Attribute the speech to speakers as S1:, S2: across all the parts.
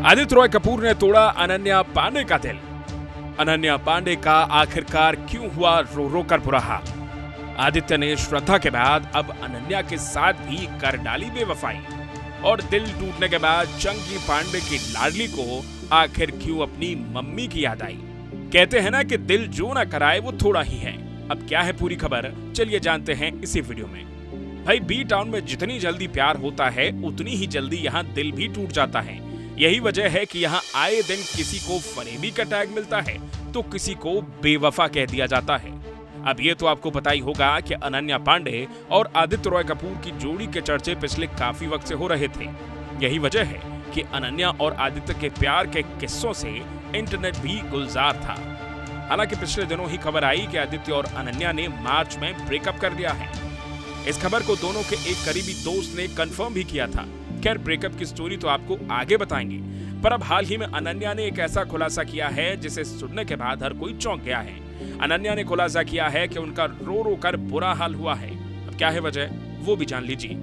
S1: आदित्य रॉय कपूर ने तोड़ा अनन्या पांडे का दिल। अनन्या पांडे का आखिरकार क्यों हुआ रो रो कर बुरा हाल। आदित्य ने श्रद्धा के बाद अब अनन्या के साथ भी कर डाली बेवफाई, और दिल टूटने के बाद चंकी पांडे की लाडली को आखिर क्यों अपनी मम्मी की याद आई। कहते हैं ना कि दिल जो ना कराए वो थोड़ा ही है। अब क्या है पूरी खबर, चलिए जानते हैं इसी वीडियो में। भाई, बी टाउन में जितनी जल्दी प्यार होता है उतनी ही जल्दी यहाँ दिल भी टूट जाता है। यही वजह है कि यहाँ आए दिन किसी को फरेबी का टैग मिलता है तो किसी को बेवफा कह दिया जाता है। अब ये तो आपको पता ही होगा कि अनन्या पांडे और आदित्य रॉय कपूर की जोड़ी के चर्चे पिछले काफी वक्त से हो रहे थे। यही वजह है कि अनन्या और आदित्य के प्यार के किस्सों से इंटरनेट भी गुलजार था। हालांकि पिछले दिनों ही खबर आई कि आदित्य और अनन्या ने मार्च में ब्रेकअप कर लिया है। इस खबर को दोनों के एक करीबी दोस्त ने कंफर्म भी किया था। खैर, ब्रेकअप की स्टोरी तो आपको आगे बताएंगे, पर अब हाल ही में अनन्या ने एक ऐसा खुलासा किया है जिसे सुनने के बाद हर कोई चौंक गया है। अनन्या ने खुलासा किया है कि उनका रो रो कर बुरा हाल हुआ है। अब क्या है वजह, वो भी जान लीजिए।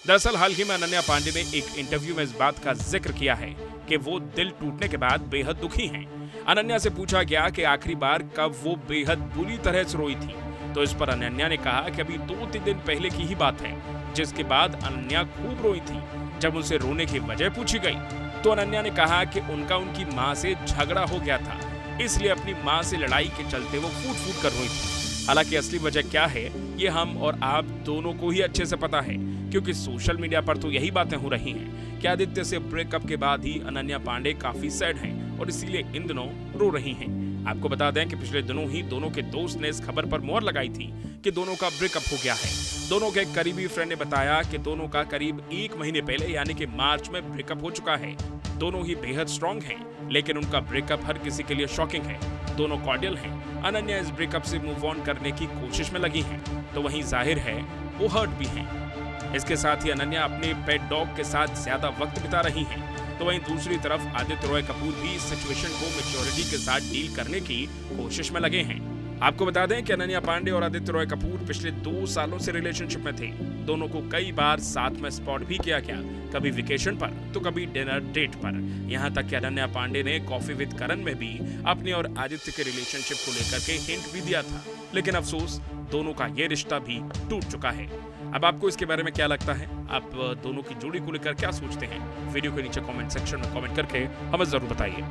S1: दरअसल हाल ही में अनन्या पांडे ने एक इंटरव्यू में इस बात का जिक्र किया है कि वो दिल टूटने के बाद बेहद दुखी हैं। अनन्या से पूछा गया कि आखिरी बार कब वो बेहद बुरी तरह से रोई थी, तो इस पर अनन्या ने कहा कि अभी 2-3 दिन पहले की ही बात है, जिसके बाद अनन्या खूब रोई थी। जब उनसे रोने की वजह पूछी गई तो अनन्या ने कहा कि उनकी मां से झगड़ा हो गया था, इसलिए अपनी मां से लड़ाई के चलते वो फूट फूट कर रोई थी। हालांकि असली वजह क्या है ये हम और आप दोनों को ही अच्छे से पता है, क्योंकि सोशल मीडिया पर तो यही बातें हो रही हैं कि आदित्य से ब्रेकअप के बाद ही अनन्या पांडे काफी सैड हैं और इसीलिए इन दिनों रो रही हैं। आपको बता दें कि पिछले दिनों ही दोनों के दोस्त ने इस खबर पर मोहर लगाई थी कि दोनों का ब्रेकअप हो गया है। दोनों के करीबी फ्रेंड ने बताया कि दोनों का करीब 1 महीने पहले यानी कि मार्च में ब्रेकअप हो चुका है। दोनों ही बेहद स्ट्रॉन्ग हैं, लेकिन उनका ब्रेकअप हर किसी के लिए शॉकिंग है। दोनों कॉर्डियल हैं। अनन्या इस ब्रेकअप से मूव ऑन करने की कोशिश में लगी हैं, तो वहीं जाहिर है वो हर्ट भी हैं। इसके साथ ही अनन्या अपने पेट डॉग के साथ ज्यादा वक्त बिता रही हैं। तो वहीं दूसरी तरफ आदित्य रॉय कपूर भी इस सिचुएशन को मैच्योरिटी के साथ डील करने की कोशिश में लगे हैं। आपको बता दें कि अनन्या पांडे और आदित्य रॉय कपूर पिछले 2 सालों से रिलेशनशिप में थे। दोनों को कई बार साथ में स्पॉट भी किया गया, कभी वेकेशन पर तो कभी डिनर डेट पर। यहाँ तक कि अनन्या पांडे ने कॉफी विद करण में भी अपने और आदित्य के रिलेशनशिप को लेकर के हिंट भी दिया था, लेकिन अफसोस दोनों का ये रिश्ता भी टूट चुका है। अब आपको इसके बारे में क्या लगता है? आप दोनों की जोड़ी को लेकर क्या सोचते हैं? वीडियो के नीचे कमेंट सेक्शन में कमेंट करके हमें जरूर बताइए।